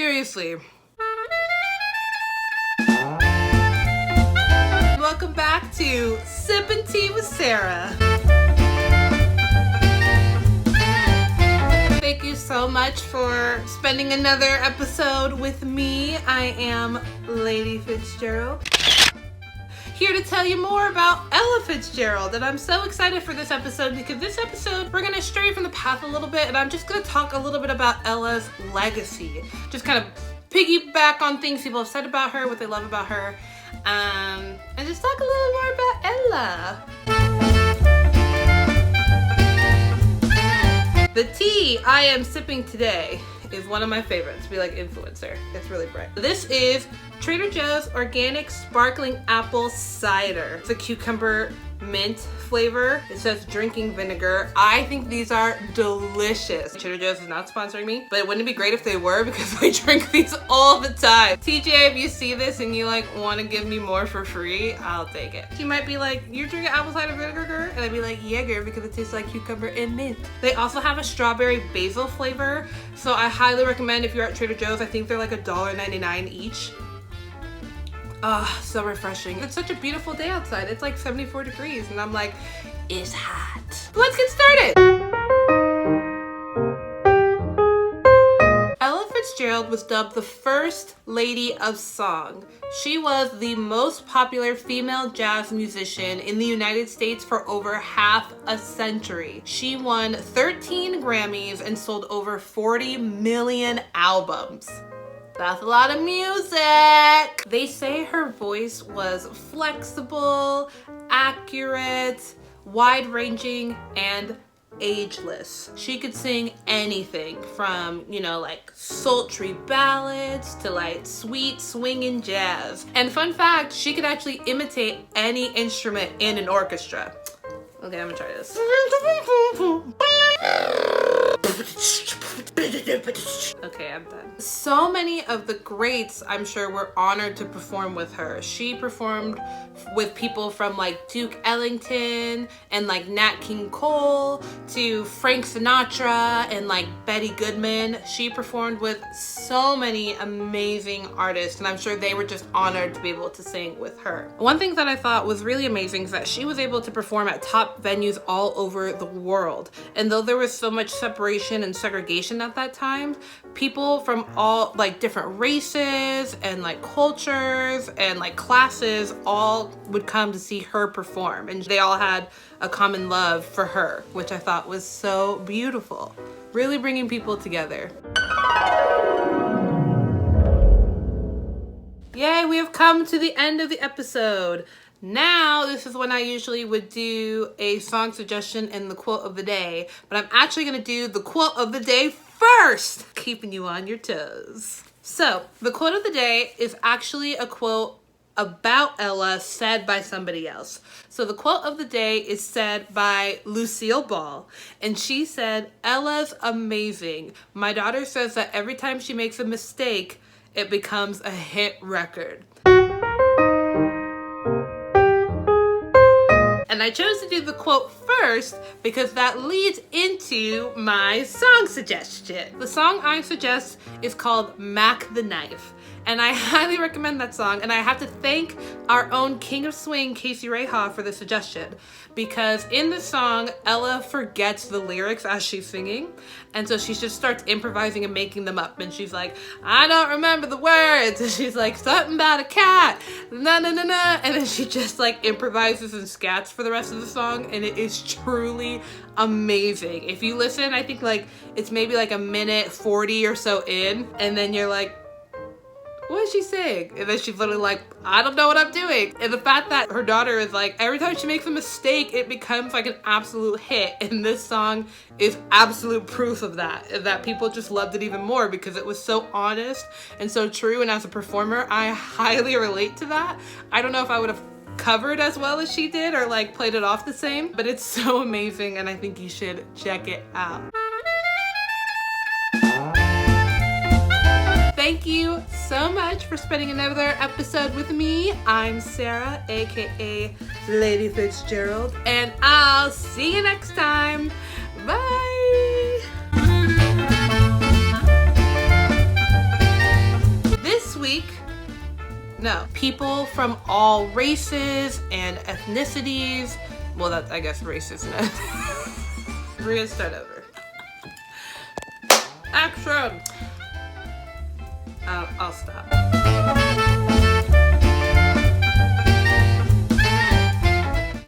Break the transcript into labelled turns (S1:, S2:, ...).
S1: seriously. Welcome back to Sippin' Tea with Sarah. Thank you so much for spending another episode with me. I am Lady Fitzgerald, here to tell you more about Ella Fitzgerald. And I'm so excited for this episode because this episode, we're gonna stray from the path a little bit, and I'm just gonna talk a little bit about Ella's legacy. Just kind of piggyback on things people have said about her, what they love about her, and just talk a little more about Ella. The tea I am sipping today is one of my favorites. Be like influencer. It's really bright. This is Trader Joe's Organic Sparkling Apple Cider. It's a cucumber mint flavor. It says drinking vinegar. I think these are delicious. Trader Joe's is not sponsoring me, but wouldn't it be great if they were, because I drink these all the time. TJ, if you see this and you like want to give me more for free, I'll take it. You might be like, you're drinking apple cider vinegar, girl? And I'd be like, yeah, girl, because it tastes like cucumber and mint. They also have a strawberry basil flavor, so I highly recommend if you're at Trader Joe's. I think they're like $1.99 each. Ah, so refreshing. It's such a beautiful day outside. It's like 74 degrees and I'm like, it's hot. Let's get started. Ella Fitzgerald was dubbed the first lady of song. She was the most popular female jazz musician in the United States for over half a century. She won 13 Grammys and sold over 40 million albums. That's a lot of music. They say her voice was flexible, accurate, wide-ranging, and ageless. She could sing anything from, like sultry ballads to like sweet swinging jazz. And fun fact, she could actually imitate any instrument in an orchestra. Okay, I'm gonna try this. Okay, I'm done. So many of the greats, I'm sure, were honored to perform with her. She performed with people from like Duke Ellington and like Nat King Cole to Frank Sinatra and like Betty Goodman. She performed with so many amazing artists, and I'm sure they were just honored to be able to sing with her. One thing that I thought was really amazing is that she was able to perform at top venues all over the world. And though there was so much separation and segregation at that time, people from all like different races and like cultures and like classes all would come to see her perform, and they all had a common love for her, which I thought was so beautiful. Really bringing people together. Yay, we have come to the end of the episode. Now, this is when I usually would do a song suggestion and the quote of the day, but I'm actually gonna do the quote of the day first, keeping you on your toes. So, the quote of the day is actually a quote about Ella said by somebody else. So the quote of the day is said by Lucille Ball, and she said, "Ella's amazing. My daughter says that every time she makes a mistake, it becomes a hit record." And I chose to do the quote first because that leads into my song suggestion. The song I suggest is called Mac the Knife. And I highly recommend that song. And I have to thank our own King of Swing, Casey Reha, for the suggestion. Because in the song, Ella forgets the lyrics as she's singing. And so she just starts improvising and making them up. And she's like, I don't remember the words. And she's like, something about a cat. Na na na na. And then she just like improvises and scats for the rest of the song. And it is truly amazing. If you listen, I think like it's maybe like a minute 40 or so in. And then you're like, what is she saying? And then she's literally like, I don't know what I'm doing. And the fact that her daughter is like, every time she makes a mistake, it becomes like an absolute hit. And this song is absolute proof of that. And that people just loved it even more because it was so honest and so true. And as a performer, I highly relate to that. I don't know if I would have covered as well as she did or like played it off the same, but it's so amazing and I think you should check it out. Thank you so much for spending another episode with me. I'm Sarah, aka Lady Fitzgerald, and I'll see you next time. Bye! No. People from all races and ethnicities. Well, that's, I guess, races and ethnicities. We're gonna start over. Action! I'll stop.